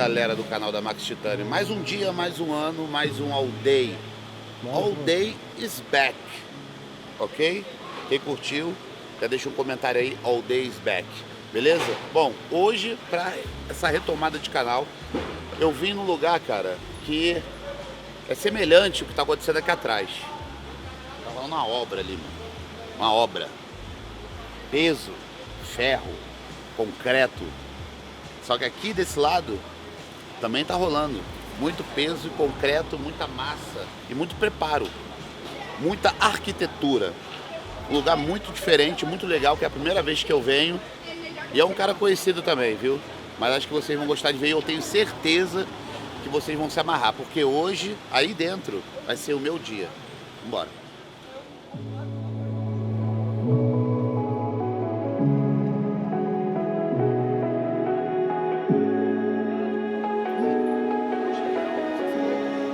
galera do canal da Max Titânio. Mais um dia, mais um ano, mais um all day. All day is back. Ok? Quem curtiu, já deixa um comentário aí, all day is back. Beleza? Bom, hoje, para essa retomada de canal, eu vim num lugar, cara, que é semelhante ao que tá acontecendo aqui atrás. Tá rolando uma obra ali, mano. Uma obra. Peso, ferro, concreto. Só que aqui desse lado também tá rolando muito peso e concreto, muita massa e muito preparo, muita arquitetura. Um lugar muito diferente, muito legal, que é a primeira vez que eu venho. E é um cara conhecido também, viu? Mas acho que vocês vão gostar de ver e eu tenho certeza que vocês vão se amarrar, porque hoje, aí dentro, vai ser o meu dia. Vambora.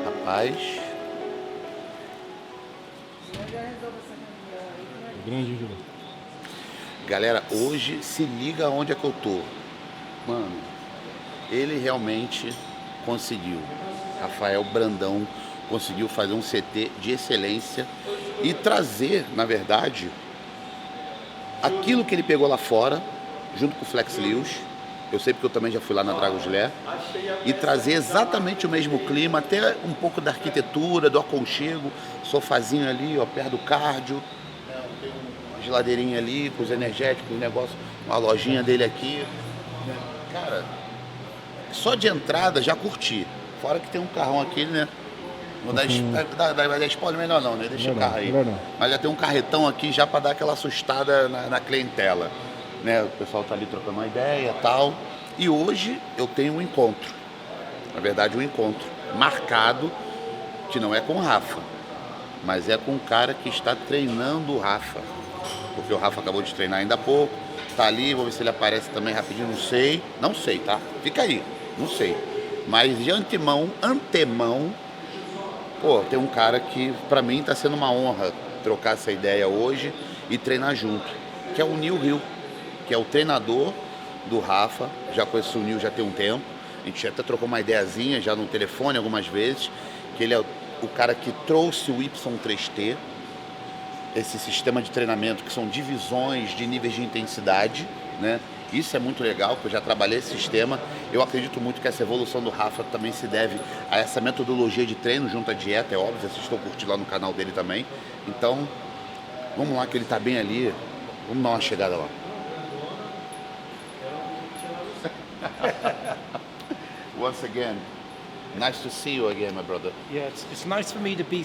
Rapaz. Grande ajuda. Galera, hoje se liga onde é que eu tô. Mano, ele realmente conseguiu. Rafael Brandão conseguiu fazer um CT de excelência e trazer, na verdade, aquilo que ele pegou lá fora, junto com o Flex Lewis. Eu sei porque eu também já fui lá na Dragon's Lair. E trazer exatamente o mesmo clima, até um pouco da arquitetura, do aconchego, sofazinho ali, ó, perto do cardio. Tem uma geladeirinha ali, com os energéticos, um negócio, uma lojinha dele aqui. Cara, só de entrada já curti. Fora que tem um carrão aqui, né? Vou dar spoiler melhor não, né? Deixa o carro aí. Mas já tem um carretão aqui já para dar aquela assustada na clientela. Né? O pessoal tá ali trocando uma ideia e tal. E hoje eu tenho um encontro. Na verdade, um encontro marcado, que não é com o Rafa, mas é com um cara que está treinando o Rafa. Porque o Rafa acabou de treinar ainda há pouco. Tá ali, vou ver se ele aparece também rapidinho, não sei. Não sei, tá? Fica aí, não sei. Mas de antemão, pô, tem um cara que pra mim tá sendo uma honra trocar essa ideia hoje e treinar junto. Que é o Nil Rio, que é o treinador do Rafa. Já conheço o Nil já tem um tempo. A gente até trocou uma ideiazinha já no telefone algumas vezes. Que ele é o cara que trouxe o Y3T. Esse sistema de treinamento que são divisões de níveis de intensidade, né? Isso é muito legal, porque eu já trabalhei esse sistema. Eu acredito muito que essa evolução do Rafa também se deve a essa metodologia de treino junto à dieta, é óbvio, vocês estão curtindo lá no canal dele também. Então, vamos lá que ele tá bem ali. Vamos dar uma chegada lá. Once again, nice to see you again, my brother. Yeah, it's nice for me to be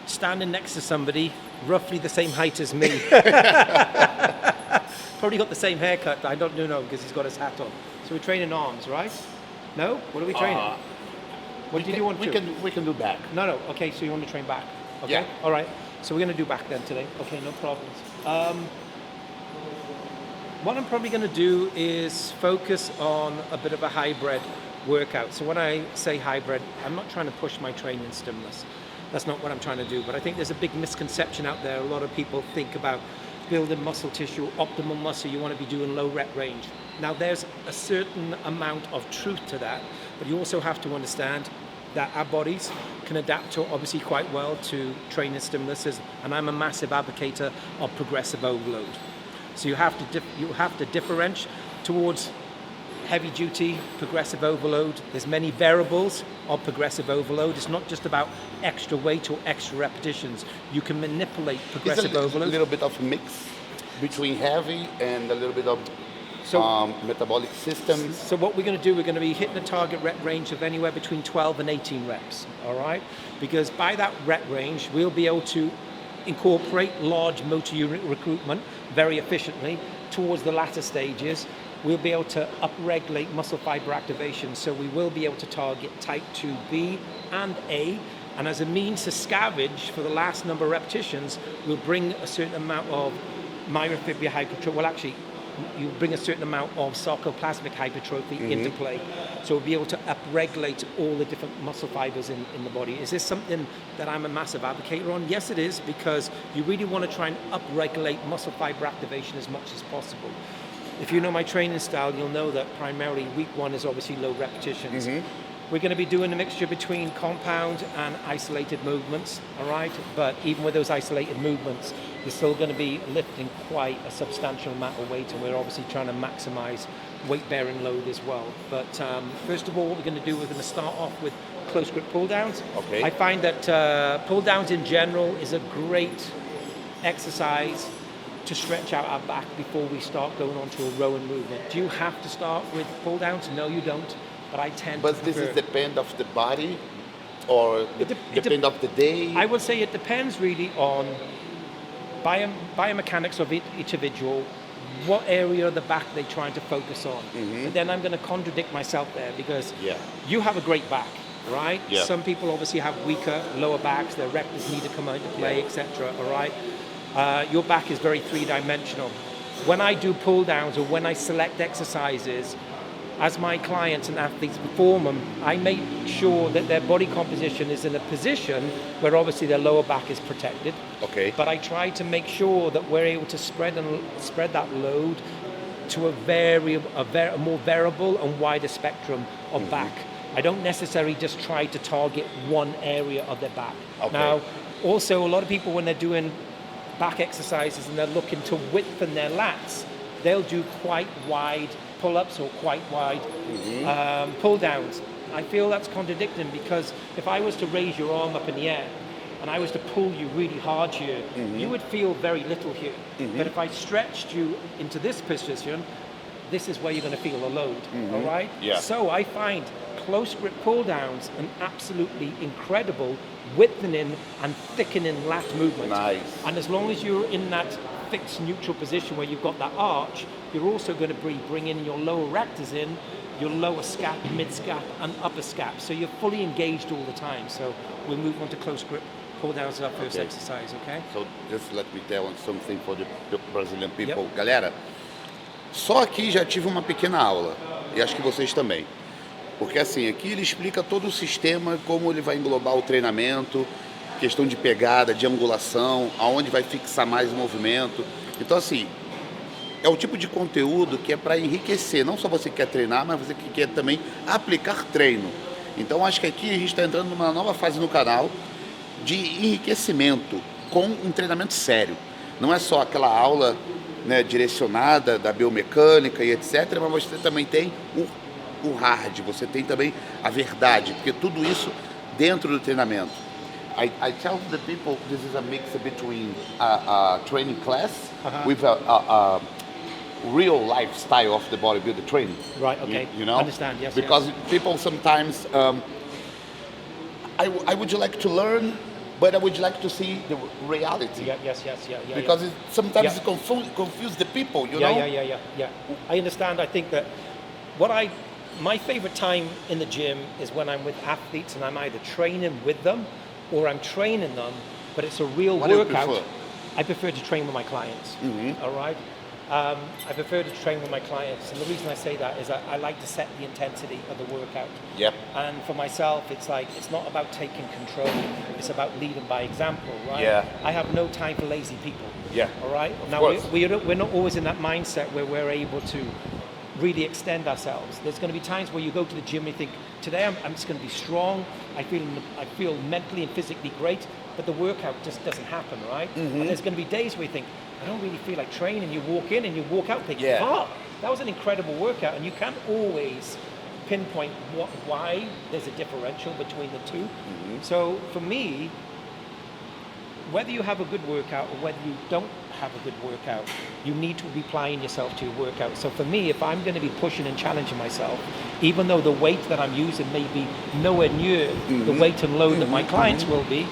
standing next to somebody roughly the same height as me. Probably got the same haircut. I don't know because he's got his hat on. So we're training arms, right? No? What are we training? What did you want to? We can do back. No. Okay, so you want to train back? Okay. Yeah. All right. So we're going to do back then today. Okay, no problems. What I'm probably going to do is focus on a bit of a hybrid workout. So when I say hybrid, I'm not trying to push my training stimulus. That's not what I'm trying to do. But I think there's a big misconception out there. A lot of people think about building muscle tissue, optimal muscle, you want to be doing low rep range. Now there's a certain amount of truth to that, but you also have to understand that our bodies can adapt to obviously quite well to training stimuluses, and I'm a massive advocate of progressive overload. So you have to differentiate towards heavy duty, progressive overload. There's many variables of progressive overload. It's not just about extra weight or extra repetitions. You can manipulate progressive overload. A little bit of mix between heavy and a little bit of metabolic systems. So what we're going to do, we're going to be hitting a target rep range of anywhere between 12 and 18 reps, all right? Because by that rep range, we'll be able to incorporate large motor unit recruitment very efficiently towards the latter stages. We'll be able to upregulate muscle fiber activation, so we will be able to target type 2B and A, and as a means to scavenge for the last number of repetitions, we'll bring a certain amount of myofibria hypertrophy, well actually, you bring a certain amount of sarcoplasmic hypertrophy into play. So we'll be able to upregulate all the different muscle fibers in the body. Is this something that I'm a massive advocate on? Yes, it is, because you really want to try and upregulate muscle fiber activation as much as possible. if you know my training style, you'll know that primarily week 1 is obviously low repetitions. We're going to be doing a mixture between compound and isolated movements, all right? But even with those isolated movements, you're still going to be lifting quite a substantial amount of weight, and we're obviously trying to maximize weight-bearing load as well. But first of all, what we're going to do, we're going to start off with close grip pull-downs. Okay. I find that pull-downs in general is a great exercise to stretch out our back before we start going on to a rowing movement. Do you have to start with pull-downs? No, you don't. But I tend to But this prefer. is depend of the body, or depend of the day? I would say it depends really on biomechanics of each individual, what area of the back they're trying to focus on. And then I'm going to contradict myself there, because you have a great back, right? Yeah. Some people obviously have weaker lower backs, their rectors need to come into play, etc. All right? Your back is very three-dimensional. When I do pull-downs or when I select exercises, as my clients and athletes perform them, I make sure that their body composition is in a position where obviously their lower back is protected. Okay. But I try to make sure that we're able to spread that load to a more variable and wider spectrum of back. I don't necessarily just try to target one area of their back. Okay. Now, also a lot of people, when they're doing back exercises and they're looking to widthen their lats, they'll do quite wide pull-ups or quite wide pull-downs. I feel that's contradicting, because if I was to raise your arm up in the air and I was to pull you really hard here, you would feel very little here. But if I stretched you into this position, this is where you're going to feel the load, all right? Yeah. So I find close grip pull-downs an absolutely incredible widthening and thickening lat movement. Nice. And as long as you're in that fixed neutral position where you've got that arch, you're also going to be bringing your lower rectors in, your lower scap, mid scap, and upper scap. So you're fully engaged all the time. So we'll move on to close grip pull downs as our first exercise, okay? So just let me tell something for the Brazilian people. Galera, só aqui já tive uma pequena aula, e acho que vocês também. Porque assim, aqui ele explica todo o sistema, como ele vai englobar o treinamento, questão de pegada, de angulação, aonde vai fixar mais o movimento. Então assim, é o tipo de conteúdo que é para enriquecer, não só você que quer treinar, mas você que quer também aplicar treino. Então acho que aqui a gente está entrando numa nova fase no canal de enriquecimento com um treinamento sério. Não é só aquela aula, né, direcionada da biomecânica e etc, mas você também tem o hard, você tem também a verdade, porque tudo isso dentro do treinamento. I tell the people this is a mix between a training class with a real lifestyle of the bodybuilder training. Right, okay. You know? Understand, yes. Because people sometimes, I would like to learn, but I would like to see the reality. Yes. Because sometimes it confuse the people, you know? Yeah. I understand. I think that my favorite time in the gym is when I'm with athletes and I'm either training with them or I'm training them, but it's a real What do you workout. prefer? I prefer to train with my clients, all right? I prefer to train with my clients, and the reason I say that is I like to set the intensity of the workout. Yep. And for myself, it's not about taking control, it's about leading by example, right? Yeah. I have no time for lazy people. Yeah. All right? Of Now, course. we're not always in that mindset where we're able to really extend ourselves. There's going to be times where you go to the gym and you think, today I'm just going to be strong, I feel mentally and physically great, but the workout just doesn't happen, right? And there's going to be days where you think, I don't really feel like training. You walk in and you walk out thinking, fuck, that was an incredible workout. And you can't always pinpoint why there's a differential between the two. So for me, whether you have a good workout or whether you don't have a good workout, you need to be applying yourself to your workout. So for me, if I'm going to be pushing and challenging myself, even though the weight that I'm using may be nowhere near the weight and load that my clients will be,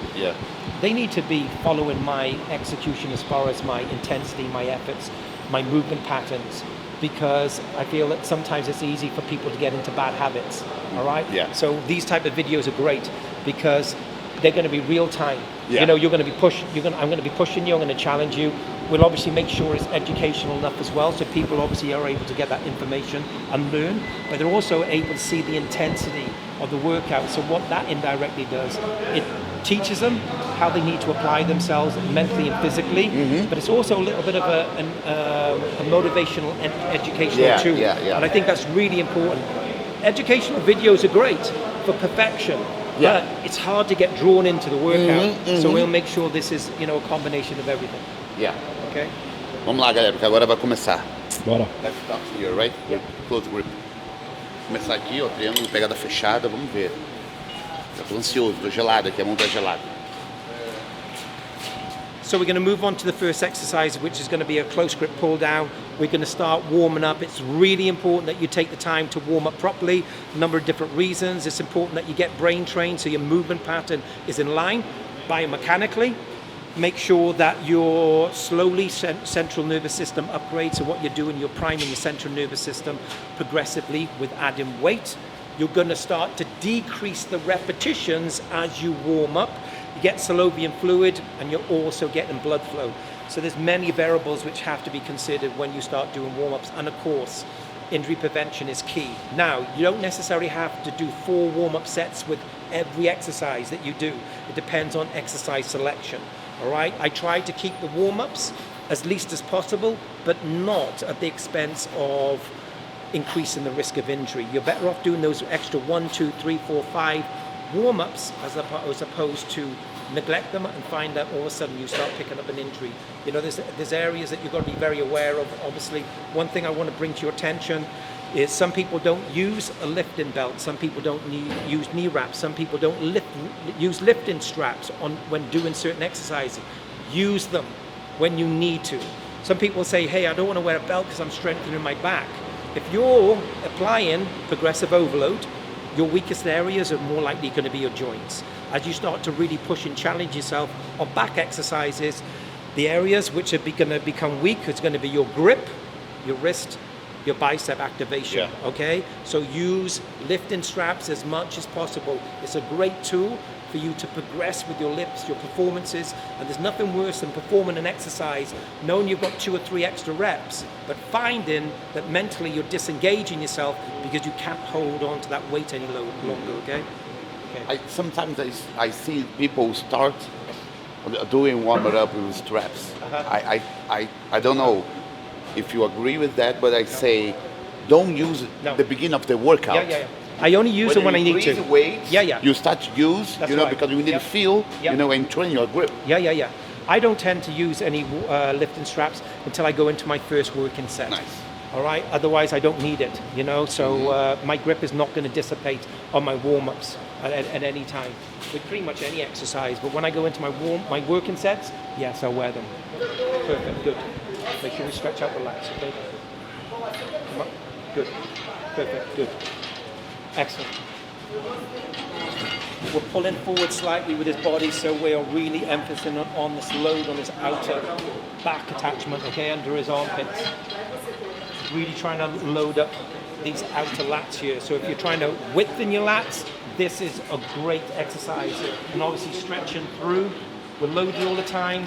they need to be following my execution as far as my intensity, my efforts, my movement patterns, because I feel that sometimes it's easy for people to get into bad habits, all right? So these type of videos are great because they're going to be real time. You know, I'm going to be pushing you, I'm going to challenge you. We'll obviously make sure it's educational enough as well, so people obviously are able to get that information and learn, but they're also able to see the intensity of the workout. So what that indirectly does, teaches them how they need to apply themselves mentally and physically, but it's also a little bit of a motivational and educational tool. And I think that's really important. Educational videos are great for perfection, but it's hard to get drawn into the workout. So we'll make sure this is, you know, a combination of everything. Okay. Vamos lá, galera, porque agora vai começar. Bora. Let's start here, right? Close grip. Começar aqui, ó, triângulo, pegada fechada, vamos ver. Eu tô ansioso, tô gelado aqui, a mão tá gelada. So we're going to move on to the first exercise, which is going to be a close grip pull down. We're going to start warming up. It's really important that you take the time to warm up properly. A number of different reasons. It's important that you get brain trained so your movement pattern is in line biomechanically. Make sure that your slowly central nervous system upgrades. So what you're doing, you're priming your central nervous system progressively with adding weight. You're going to start to decrease the repetitions as you warm up. You get synovial fluid and you're also getting blood flow. So there's many variables which have to be considered when you start doing warm-ups. And of course, injury prevention is key. Now, you don't necessarily have to do 4 warm-up sets with every exercise that you do. It depends on exercise selection. All right, I try to keep the warm-ups as least as possible, but not at the expense of increasing the risk of injury. You're better off doing those extra 1, 2, 3, 4, 5 warm-ups as opposed to neglect them and find that all of a sudden you start picking up an injury. You know, there's areas that you've got to be very aware of. Obviously, one thing I want to bring to your attention is some people don't use a lifting belt, some people don't use knee wraps, some people don't use lifting straps when doing certain exercises. Use them when you need to. Some people say, hey, I don't want to wear a belt because I'm strengthening my back. If you're applying progressive overload, your weakest areas are more likely going to be your joints. As you start to really push and challenge yourself on back exercises, the areas which are going to become weak is going to be your grip, your wrist, your bicep activation, okay? So use lifting straps as much as possible. It's a great tool for you to progress with your lifts, your performances, and there's nothing worse than performing an exercise knowing you've got 2 or 3 extra reps, but finding that mentally you're disengaging yourself because you can't hold on to that weight any longer, okay? Sometimes I see people start doing warm-up with straps. I don't know if you agree with that, but I say don't use it at the beginning of the workout. I only use it when I need to. When you increase the weight, you start to use, you know, because you need to feel, you know, and train your grip. I don't tend to use any lifting straps until I go into my first working set. Nice. All right, otherwise I don't need it, you know, so my grip is not going to dissipate on my warm-ups at any time with pretty much any exercise, but when I go into my working sets, yes, I'll wear them. Perfect, good. Make sure we stretch out the lats, okay? Come on, good, perfect, good. Excellent. We're pulling forward slightly with his body, so we are really emphasizing on this load on his outer back attachment, okay, under his armpits. Really trying to load up these outer lats here. So if you're trying to widthen your lats, this is a great exercise. And obviously stretching through, we're loaded all the time,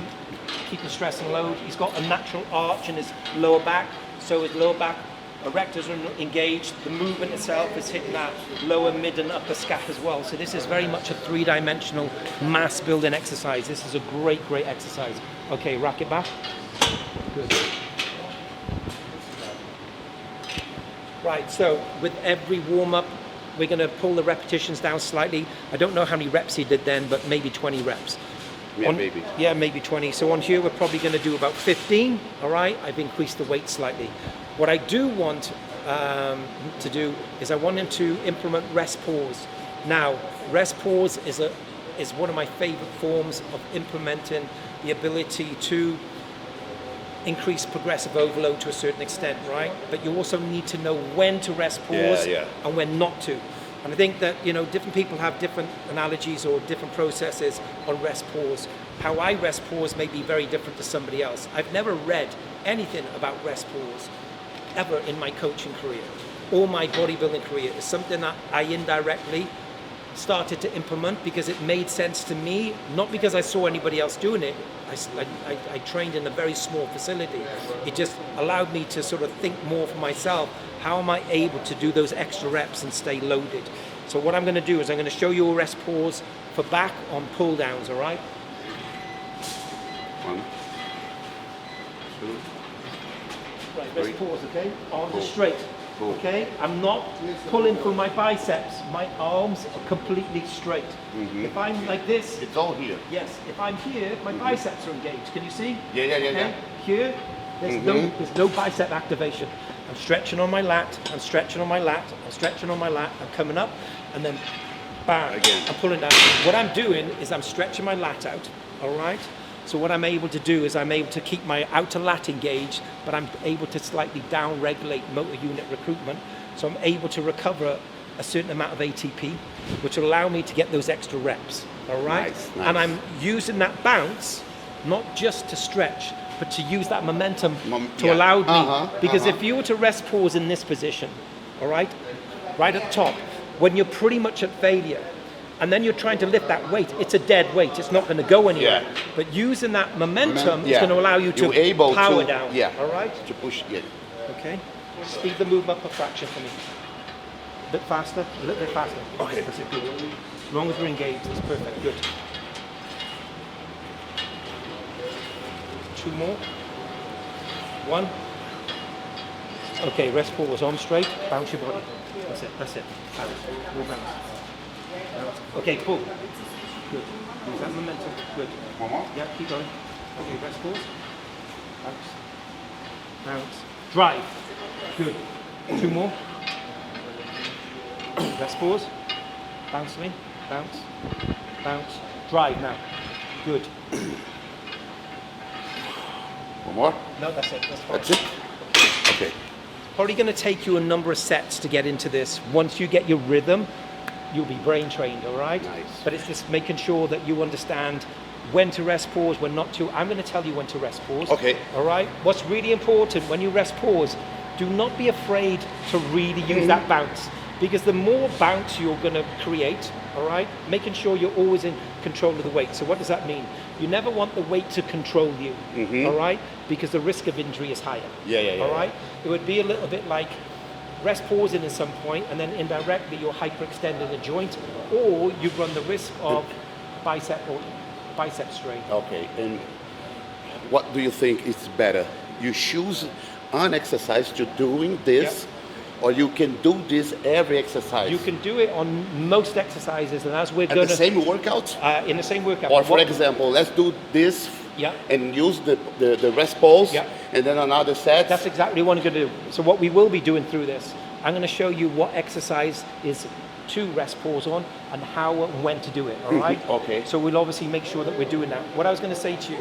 keeping stress and load. He's got a natural arch in his lower back, so his lower back erectors are engaged. The movement itself is hitting that lower, mid and upper scap as well. So this is very much a 3-dimensional mass building exercise. This is a great exercise. Okay, rack it back. Good. Right, so with every warm-up, we're going to pull the repetitions down slightly. I don't know how many reps he did then, but maybe 20 reps. Maybe. Yeah, maybe 20. So on here, we're probably going to do about 15, all right? I've increased the weight slightly. What I do want to do is I want him to implement rest pause. Now, rest pause is one of my favorite forms of implementing the ability to increase progressive overload to a certain extent, right? But you also need to know when to rest pause and when not to. And I think that, you know, different people have different analogies or different processes on rest pause. How I rest pause may be very different to somebody else. I've never read anything about rest pause ever in my coaching career or my bodybuilding career. It's something that I indirectly started to implement because it made sense to me, not because I saw anybody else doing it. I trained in a very small facility. It just allowed me to sort of think more for myself. How am I able to do those extra reps and stay loaded? So what I'm going to do is I'm going to show you a rest pause for back on pull downs, all right? 1, 2. Right, rest pause, okay? Arms are straight, Cool. okay? I'm not pulling through my biceps. My arms are completely straight. If I'm like this, It's all here. yes, if I'm here, my biceps are engaged. Can you see? Yeah, yeah, yeah, Okay? yeah. Here, there's no bicep activation. I'm stretching on my lat, I'm stretching on my lat, I'm stretching on my lat, I'm coming up, and then bam, Again. I'm pulling down. What I'm doing is I'm stretching my lat out, all right? So what I'm able to do is I'm able to keep my outer lat engaged, but I'm able to slightly down-regulate motor unit recruitment. So I'm able to recover a certain amount of ATP, which will allow me to get those extra reps, all right? Nice, nice. And I'm using that bounce, not just to stretch, but to use that momentum to yeah. allow me. Because if you were to rest pause in this position, all right, right at the top, when you're pretty much at failure, and then you're trying to lift that weight, it's a dead weight, it's not going to go anywhere. Yeah. But using that momentum is Yeah. going to allow you to You're able power to, down, yeah. all right? To push, yeah. Okay, speed the movement up a fraction for me. A bit faster, a little bit faster. Okay. That's it, good. As long as we're engaged, that's perfect, good. 2 more. 1. Okay, rest pause, arm straight, bounce your body. That's it, that's it. Bounce, more bounce. Bounce. Okay, pull. Good. Use that momentum, good. One more? Yeah, keep going. Okay, rest pause. Bounce. Bounce. Drive. Good. 2 more. Rest pause. Bounce me. Bounce. Bounce. Drive now. Good. One more? No, that's it. That's fine. That's it? Okay. Probably going to take you a number of sets to get into this. Once you get your rhythm, you'll be brain trained, all right? Nice. But it's just making sure that you understand when to rest pause, when not to. I'm going to tell you when to rest pause. Okay. All right? What's really important when you rest pause, do not be afraid to really use that bounce. Because the more bounce you're going to create, all right, making sure you're always in control of the weight. So what does that mean? You never want the weight to control you, all right? Because the risk of injury is higher. Yeah. All right? It would be a little bit like rest pausing at some point and then indirectly you're hyperextending a joint, or you run the risk of bicep strain. Okay, and what do you think is better? You choose an exercise to doing this, or you can do this every exercise? You can do it on most exercises, and as we're At going the same workout? in the same workout. Or for example, let's do this Yeah. and use the rest pause, Yeah. and then another set. That's exactly what I'm going to do. So what we will be doing through this, I'm going to show you what exercise is to rest pause on and how and when to do it, all right? Okay. So we'll obviously make sure that we're doing that. What I was going to say to you,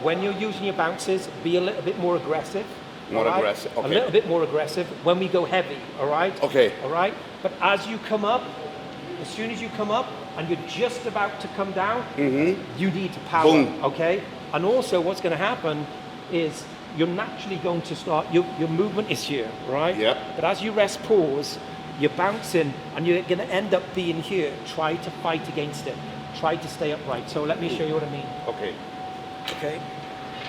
when you're using your bounces, be a little bit more aggressive. More all right? aggressive, okay. A little bit more aggressive when we go heavy, all right? Okay. All right? But as you come up, as soon as you come up and you're just about to come down, you need to power, Boom. okay? And also what's going to happen is you're naturally going to start, your movement is here, right? Yep. But as you rest pause, you're bouncing and you're going to end up being here. Try to fight against it. Try to stay upright. So let me show you what I mean. Okay. Okay.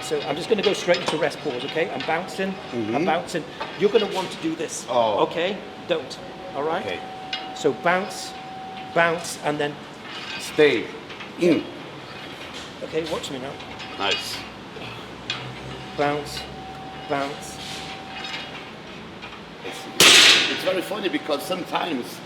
So I'm just going to go straight into rest pause, okay? I'm bouncing, I'm bouncing. You're going to want to do this, Oh. okay? Don't, all right? Okay. So bounce, bounce, and then, Stay. okay, watch me now. Nice. Bounce, bounce. It's very funny because sometimes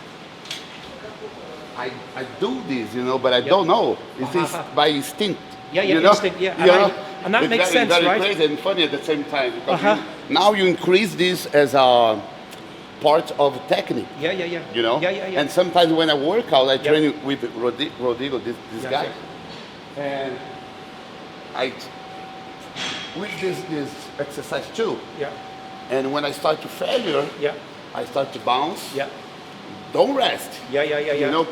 I do this, but I don't know. It is by instinct. Yeah, you know? instinct, yeah. And that It's makes very, sense, very right? crazy and funny at the same time because now you increase this as a part of technique. Yeah. Yeah. And sometimes when I work out, I train with Rodrigo, this guy, and I with this exercise too. Yeah. And when I start to failure, Yeah. I start to bounce. Yeah. Don't rest. Yeah.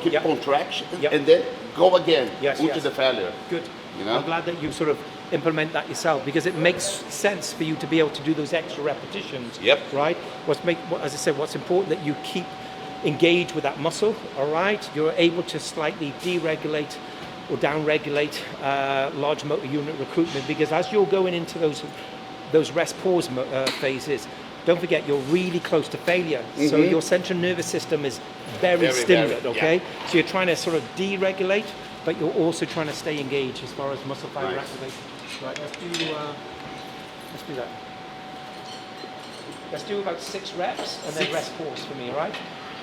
Keep Yeah. contraction Yeah. and then go again Yes, into yes. the failure. Good. know? I'm glad that you sort of implement that yourself because it makes sense for you to be able to do those extra repetitions. Yep. Right? As I said, what's important that you keep engaged with that muscle, all right? You're able to slightly deregulate or downregulate large motor unit recruitment because as you're going into those rest pause phases, don't forget you're really close to failure. So your central nervous system is very stimulant, okay? Yeah. So you're trying to sort of deregulate, but you're also trying to stay engaged as far as muscle fiber activation. Right, let's do that. Let's do about 6 reps and then rest pause for me, all right?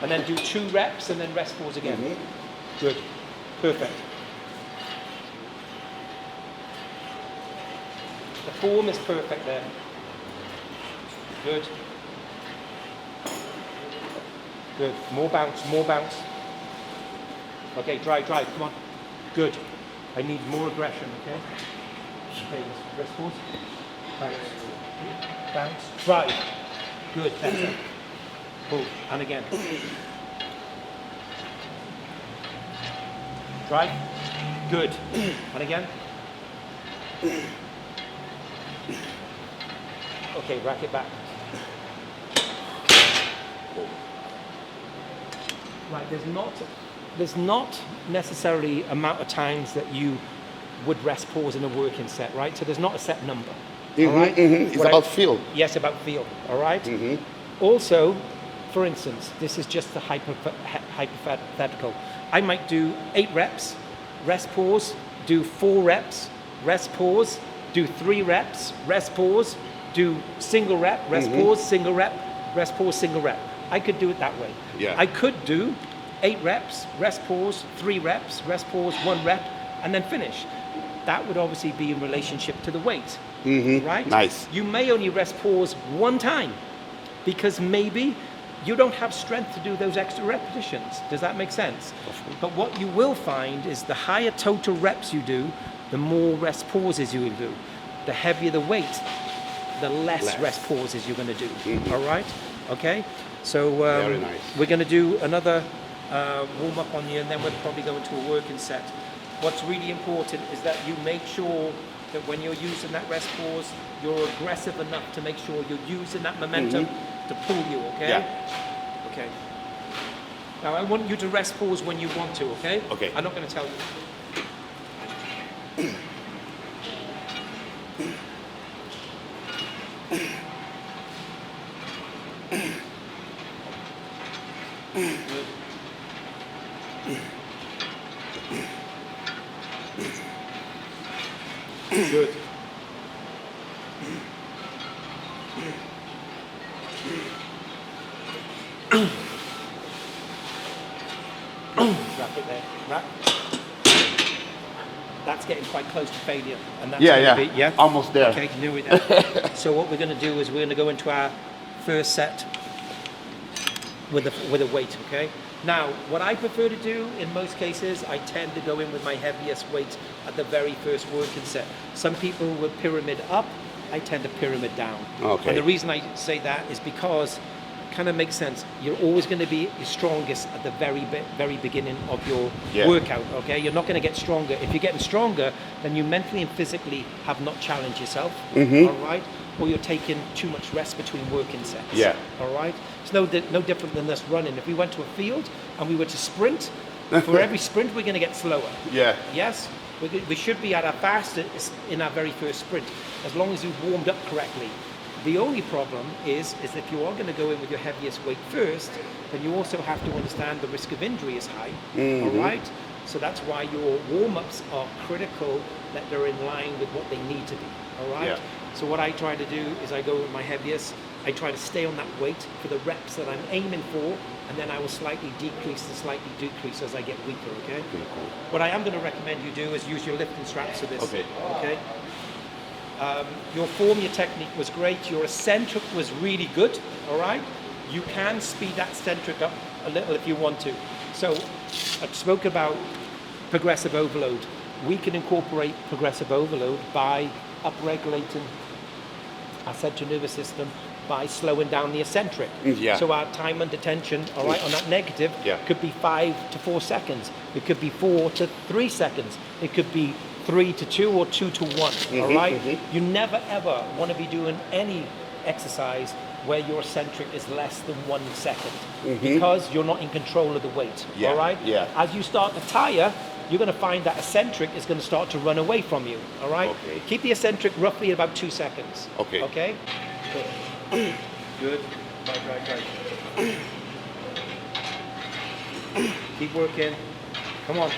And then do 2 reps and then rest pause again. Good, perfect. The form is perfect there. Good. Good. More bounce, more bounce. Okay, drive, come on. Good. I need more aggression, okay? Okay, let's rest pause. Bounce. Bounce. Drive. Good, better. Pull. And again. Drive. Good. And again. Okay, rack it back. Right, there's not necessarily amount of times that you would rest pause in a working set, right? So there's not a set number. All right? It's about feel. Yes, about feel. All right. Also, for instance, this is just the hypothetical. I might do 8 reps, rest pause, do 4 reps, rest pause, do 3 reps, rest pause, do single rep, rest pause, single rep, rest pause, single rep. I could do it that way. Yeah. I could do 8 reps, rest pause, 3 reps, rest pause, 1 rep, and then finish. That would obviously be in relationship to the weight, right? Nice. You may only rest pause 1 time because maybe you don't have strength to do those extra repetitions. Does that make sense? But what you will find is the higher total reps you do, the more rest pauses you will do. The heavier the weight, the less rest pauses you're going to do. All right? Okay? So Very nice. we're going to do another warm up on you, and then we'll probably go into a working set. What's really important is that you make sure that when you're using that rest pause, you're aggressive enough to make sure you're using that momentum to pull you, okay? Yeah. Okay. Now I want you to rest pause when you want to, okay? Okay. I'm not going to tell you. Good. Wrap it there. Wrap. That's getting quite close to failure. And that's Yeah. Almost there. Okay, nearly there. So what we're going to do is we're going to go into our first set with a weight, okay? Now, what I prefer to do in most cases, I tend to go in with my heaviest weight at the very first working set. Some people will pyramid up, I tend to pyramid down. Okay. And the reason I say that is because it kind of makes sense. You're always going to be your strongest at the very beginning of your workout, okay? You're not going to get stronger. If you're getting stronger, then you mentally and physically have not challenged yourself, all right? Or you're taking too much rest between working sets. Yeah. All right? It's no different than us running. If we went to a field and we were to sprint, for every sprint we're going to get slower. Yeah. Yes? We should be at our fastest in our very first sprint, as long as you've warmed up correctly. The only problem is if you are going to go in with your heaviest weight first, then you also have to understand the risk of injury is high. All right? So that's why your warm-ups are critical, that they're in line with what they need to be. All right? Yeah. So what I try to do is I go with my heaviest, I try to stay on that weight for the reps that I'm aiming for, and then I will slightly decrease as I get weaker, okay? Cool. What I am going to recommend you do is use your lifting straps for this. Okay. Okay? Your form, your technique was great, your eccentric was really good, all right? You can speed that eccentric up a little if you want to. So I spoke about progressive overload. We can incorporate progressive overload by upregulating our central nervous system by slowing down the eccentric. Yeah. So our time under tension, all right, on that negative could be 5 to 4 seconds. It could be 4 to 3 seconds. It could be 3 to 2 or 2 to 1, all right? You never ever want to be doing any exercise where your eccentric is less than 1 second because you're not in control of the weight, all right? Yeah. As you start to tire, you're going to find that eccentric is going to start to run away from you, all right? Okay. Keep the eccentric roughly at about 2 seconds. Okay. Okay? Good. Good. Drive. Keep working. Come on.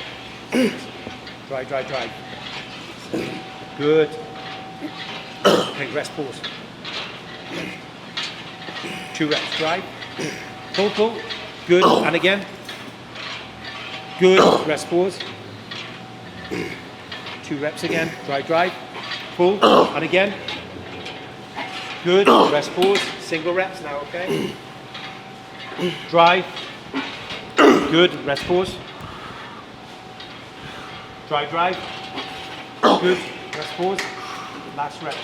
Drive. Good. Okay, rest, pause. 2 reps, drive. Pull. Good, and again. Good, rest, pause. 2 reps again, drive. Pull, and again. Good, rest, pause. Single reps now, okay? Drive. Good, rest, pause. Drive. Good, rest, pause. Last rep.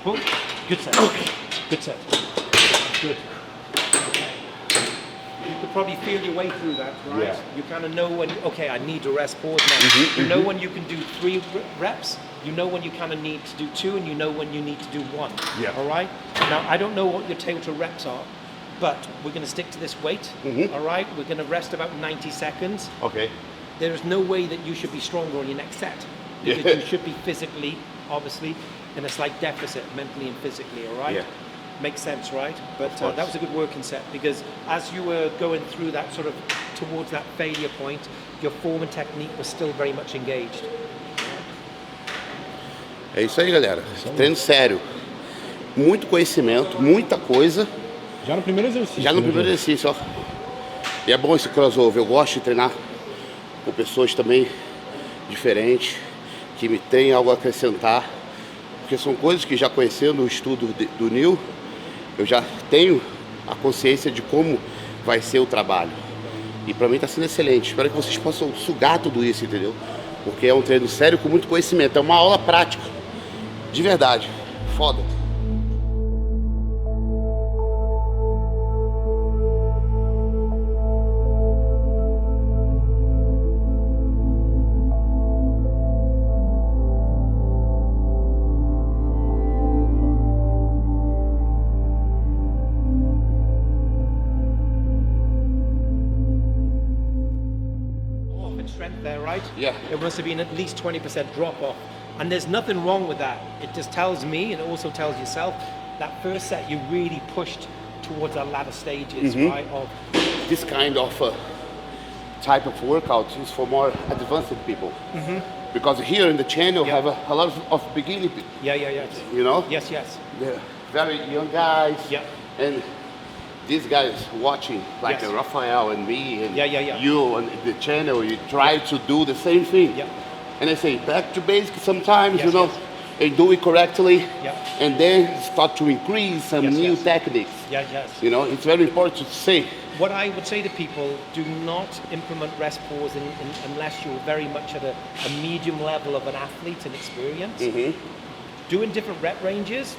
Pull. Good set. Good. Okay. You could probably feel your way through that, right? Yeah. You kind of know when, okay, I need to rest, pause now. You know when you can do 3 reps, you know when you kind of need to do 2, and you know when you need to do 1. Yeah. All right? Now, I don't know what your total reps are, but we're going to stick to this weight, all right? We're going to rest about 90 seconds. Okay. There is no way that you should be stronger on your next set. Because you should be physically, obviously, in a slight deficit, mentally and physically, all right? Yeah. Makes sense, right? But that was a good working set, because as you were going through that sort of, towards that failure point, your form and technique was still very much engaged. É isso aí, galera. Treino sério. Muito conhecimento, muita coisa. Já no primeiro exercício. Já no primeiro exercício, ó. E é bom esse crossover. Eu gosto de treinar com pessoas também diferentes, que me têm algo a acrescentar. Porque são coisas que já conhecendo o estudo do Neil, eu já tenho a consciência de como vai ser o trabalho. E pra mim tá sendo excelente. Espero que vocês possam sugar tudo isso, entendeu? Porque é um treino sério com muito conhecimento. É uma aula prática. De verdade. Foda. Strength there, right? Yeah. It must have been at least 20% drop off. And there's nothing wrong with that. It just tells me, and it also tells yourself, that first set you really pushed towards the latter stages, right? Of This kind of type of workout is for more advanced people. Because here in the channel have a lot of beginning people. yeah. You know? Yes. They're very young guys. Yeah. And these guys watching, like Yes. Rafael and me and Yeah. you and the channel, you try to do the same thing. Yeah. And I say back to basics sometimes, Yes, you know, yes. and do it correctly. Yeah. And then start to increase some Yes, new yes. techniques. Yes. You know, it's very important to say. What I would say to people, do not implement rest pause unless you're very much at a medium level of an athlete and experience. Doing different rep ranges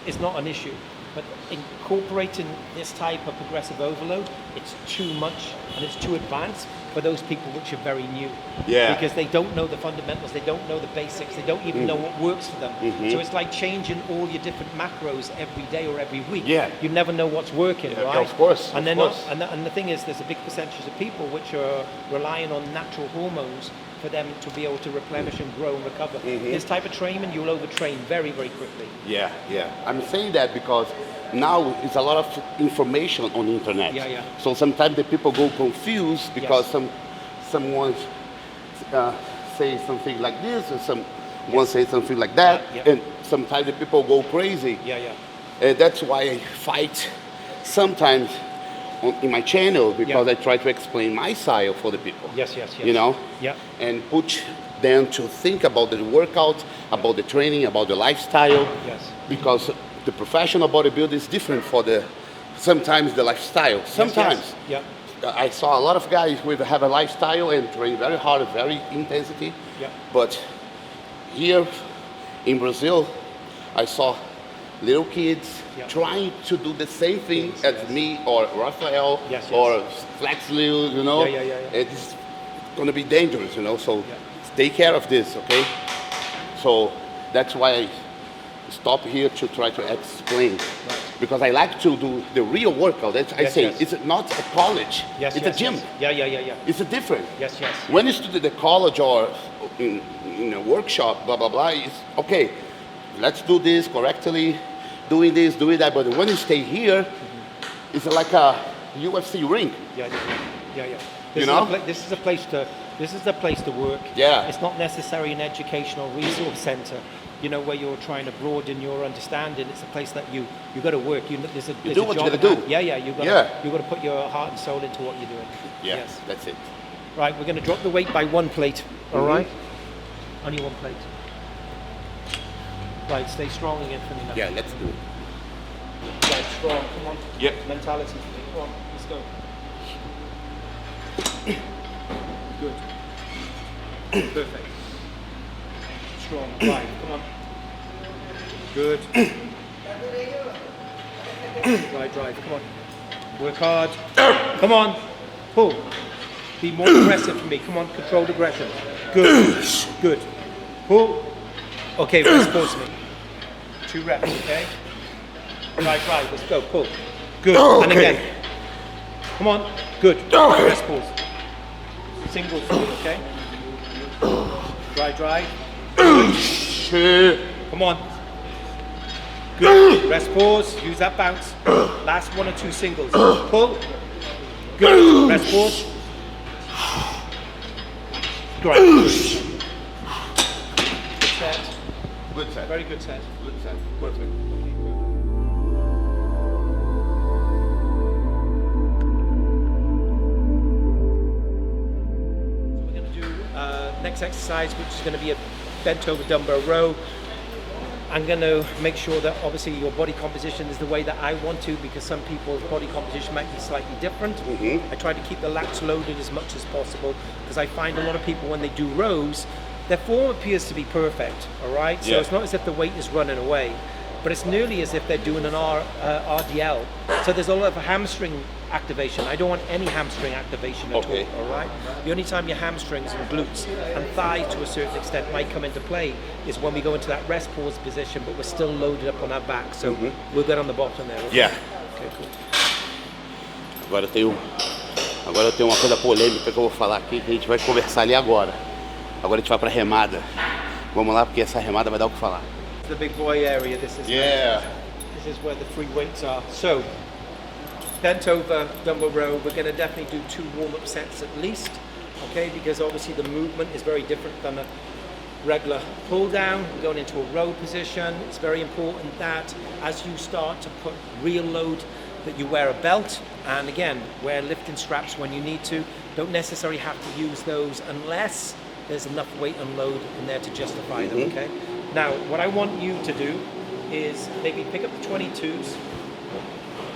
is not an issue, but incorporating this type of progressive overload, it's too much and it's too advanced for those people which are very new. Yeah. Because they don't know the fundamentals, they don't know the basics, they don't even know what works for them. So it's like changing all your different macros every day or every week. Yeah. You never know what's working, Yeah, right? of course, And of they're course. not, and the thing is, there's a big percentage of people which are relying on natural hormones for them to be able to replenish and grow and recover. This type of training, you'll overtrain very, very quickly. Yeah. I'm saying that because now it's a lot of information on the internet. Yeah. So sometimes the people go confused because someone say something like this or someone say something like that, Yeah. and sometimes the people go crazy. Yeah. And that's why I fight sometimes in my channel, because Yeah. I try to explain my style for the people. Yes. You know? Yeah. And put them to think about the workout, about the training, about the lifestyle. Yes. Because the professional bodybuilder is different for sometimes the lifestyle. Sometimes. Yeah. I saw a lot of guys who have a lifestyle and train very hard, very intensity. Yeah. But here in Brazil, I saw little kids trying to do the same thing as me or Rafael or Flex Lil, you know. Yeah. It's going to be dangerous, you know. So take care of this, okay? So that's why I stop here to try to explain. Because I like to do the real workout. I say it's not a college. It's a gym. Yeah. It's a different. Yes. When you study the college or in a workshop, blah, blah, blah, it's okay. Let's do this correctly. doing this, doing that. But when you stay here, it's like a UFC ring. Yeah. You know? This is the place to work. Yeah. It's not necessarily an educational resource center, you know, where you're trying to broaden your understanding. It's a place that you got to work. There's a do what you got to do. Yeah. You got to put your heart and soul into what you're doing. Yeah, yes, that's it. Right, we're going to drop the weight by 1 plate. All right. Only 1 plate. Right, stay strong again for me now. Yeah, let's do it. Right, strong. Come on. Yep. Mentality for me. Come on, let's go. Good. Perfect. Strong. Right, come on. Good. Drive. Come on. Work hard. Come on. Pull. Be more aggressive for me. Come on, controlled aggression. Good. Pull. Okay, rest pause me. 2 reps, okay? Right, let's go, pull. Good, and again. Come on, good. Rest pause. Single forward, okay? Drive. Come on. Good, rest pause, use that bounce. Last 1 or 2 singles. Pull. Good, rest pause. Great. Good set. Good set. Very good set. Good set. Perfect. Next exercise, which is going to be a bent over dumbbell row. I'm going to make sure that obviously your body composition is the way that I want to, because some people's body composition might be slightly different. I try to keep the lats loaded as much as possible, because I find a lot of people when they do rows, their form appears to be perfect, all right? So it's not as if the weight is running away, but it's nearly as if they're doing an RDL. So there's a lot of hamstring activation. I don't want any hamstring activation at all, all right? The only time your hamstrings and glutes and thighs to a certain extent might come into play is when we go into that rest pause position, but we're still loaded up on our back. So we'll get on the bottom there. Okay? Yeah. Okay, cool. Agora eu tenho uma coisa polêmica que eu vou falar aqui, que a gente vai conversar ali agora. Agora a gente vai pra remada. Vamos lá, porque essa remada vai dar o que falar. The big boy area, this is where the free weights are. So, bent over dumbbell row, we're going to definitely do 2 warm-up sets at least, okay, because obviously the movement is very different than a regular pull down. We're going into a row position. It's very important that as you start to put real load, that you wear a belt, and again, wear lifting straps when you need to. Don't necessarily have to use those unless there's enough weight and load in there to justify them, okay? Now, what I want you to do is maybe pick up the 22s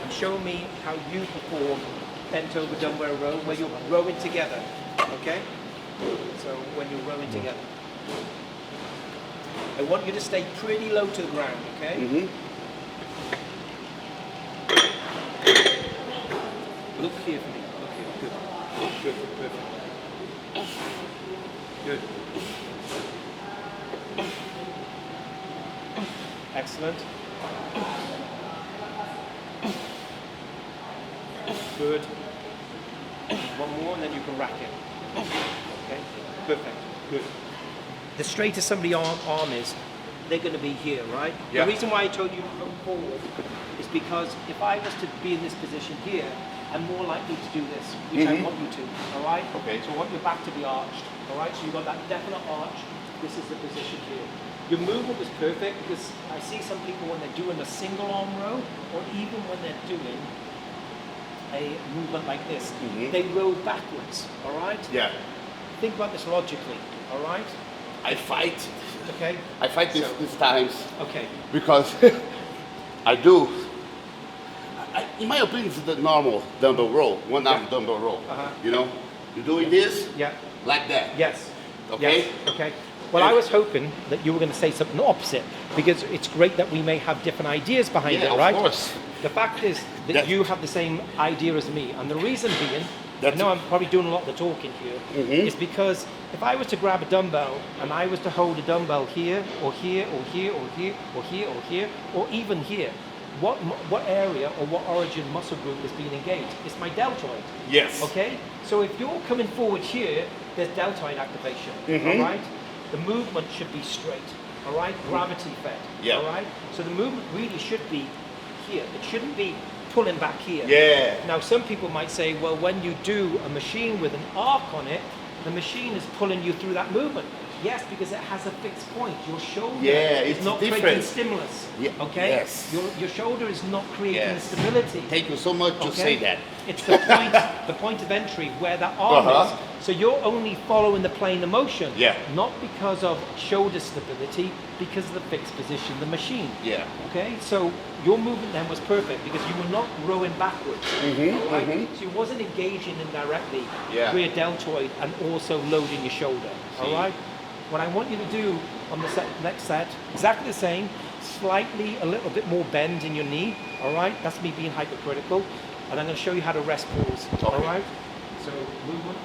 and show me how you perform bent over dumbbell row, where you're rowing together, okay? So when you're rowing together. I want you to stay pretty low to the ground, okay? Look here for me, look here, good, perfect. Good. Excellent. Good. One more and then you can rack it. Okay, perfect, good. The straighter somebody's arm is, they're going to be here, right? Yeah. The reason why I told you to come forward is because if I was to be in this position here, I'm more likely to do this, which I want you to, all right? Okay. So I want your back to be arched, all right? So you've got that definite arch. This is the position here. Your movement was perfect, because I see some people when they're doing a single arm row, or even when they're doing a movement like this, they row backwards, all right? Yeah. Think about this logically, all right? I fight. Okay. I fight these times. Okay. Because I do. In my opinion, it's the normal dumbbell row, one arm dumbbell row. You know, you're doing this, like that. Yes. Okay. Yes. Okay. Well, I was hoping that you were going to say something opposite, because it's great that we may have different ideas behind it, right? Of course. The fact is that you have the same idea as me, and the reason being, I know I'm probably doing a lot of the talking here, is because if I was to grab a dumbbell and I was to hold a dumbbell here, or here, or here, or here, or here, or here, or even here, what area or what origin muscle group is being engaged? It's my deltoid. Yes. Okay? So if you're coming forward here, there's deltoid activation, all right? The movement should be straight. all right? Gravity fed, Yeah. all right? So the movement really should be here. It shouldn't be pulling back here. Yeah. Now, some people might say, well, when you do a machine with an arc on it, the machine is pulling you through that movement. Yes, because it has a fixed point. Your shoulder is it's not different. creating stimulus. Yeah. Okay? Yes. Your shoulder is not creating Yes. stability. Thank you so much to say that. It's the point of entry where that arm is. So you're only following the plane of motion. Yeah. Not because of shoulder stability, because of the fixed position of the machine. Yeah. Okay? So your movement then was perfect because you were not rowing backwards. Right? So you wasn't engaging indirectly rear deltoid and also loading your shoulder. All right? What I want you to do on the next set, exactly the same, slightly a little bit more bend in your knee, all right? That's me being hypercritical. And I'm going to show you how to rest pause, all right? So, movement.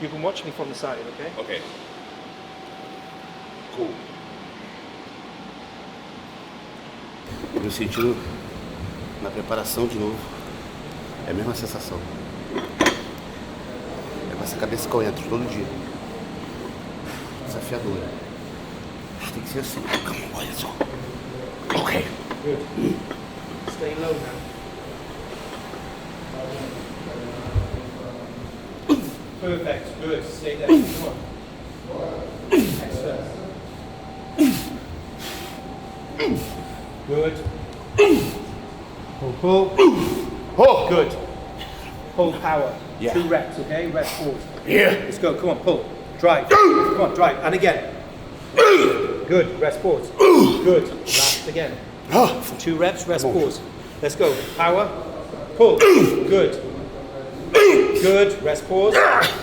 You can watch me from the side, okay? Ok. Cool. Eu sentindo na preparação de novo. É a mesma sensação. É com essa cabeça que eu entro todo dia. Desafiadora. Tem que ser assim. Olha só. Ok. Good. Stay low now. Perfect. Good. Stay there. Come on. Excellent. Good. Pull. Oh! Good. Pull power. Yeah. 2 reps, okay? Rest pause. Yeah. Let's go. Come on, pull. Drive. Come on, drive. And again. Good. Rest pause. Good. Last again. 2 reps, rest pause. Let's go. Power. Pull. Good. Good. Rest pause.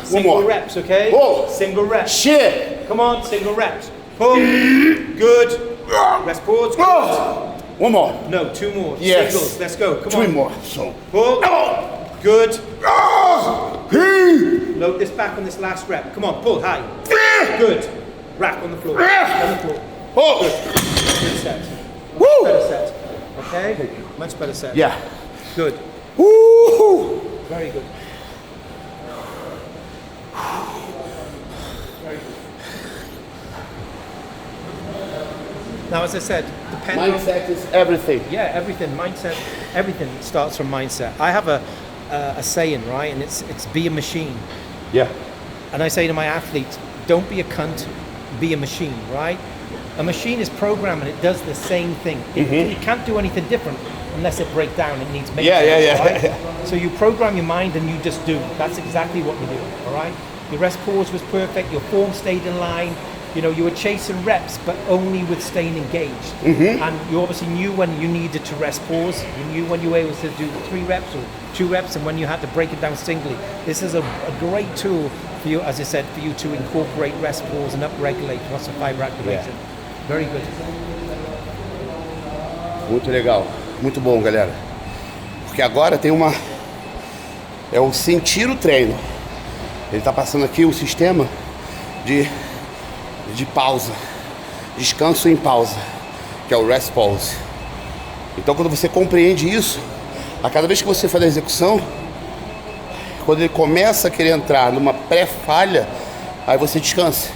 Single more. reps, okay? Whoa. Single reps. Shit! Come on, single reps. Pull. Good. Rest pause. Good. One more. No, 2 more. Yes. Singles. Let's go. Come 3 on. more. So. Pull. Good. Hey! Load this back on this last rep. Come on, pull high. Good. Rack on the floor. On the floor. Oh! Good set. Woo! Better set. Okay? Much better set. Yeah. Good. Woo! Very good. Very good. Now, as I said, depending on... Mindset is everything. Yeah, everything. Mindset. Everything starts from mindset. I have a saying, right? And it's be a machine. Yeah. And I say to my athletes, don't be a cunt, be a machine, right? A machine is programmed and it does the same thing. It can't do anything different unless it breaks down, it needs maintenance, right? So you program your mind and you just do. That's exactly what you do, all right? Your rest pause was perfect, your form stayed in line, you know, you were chasing reps, but only with staying engaged. And you obviously knew when you needed to rest pause, you knew when you were able to do 3 reps or 2 reps and when you had to break it down singly. This is a great tool for you, as I said, for you to incorporate rest pause and upregulate muscle fiber activation. Very good. Muito legal, muito bom, galera. Porque agora tem uma... É o sentir o treino. Ele tá passando aqui o sistema de pausa. Descanso em pausa. Que é o rest pause. Então quando você compreende isso, a cada vez que você faz a execução, quando ele começa a querer entrar numa pré-falha, aí você descansa.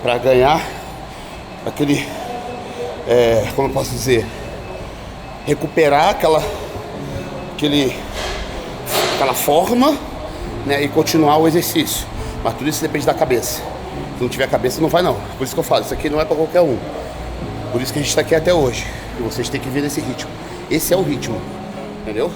Para ganhar aquele... como eu posso dizer... recuperar aquela forma, né, e continuar o exercício. Mas tudo isso depende da cabeça. Se não tiver cabeça, não vai não. Por isso que eu falo, isso aqui não é para qualquer um. Por isso que a gente está aqui até hoje. E vocês têm que vir nesse ritmo. Esse é o ritmo, entendeu?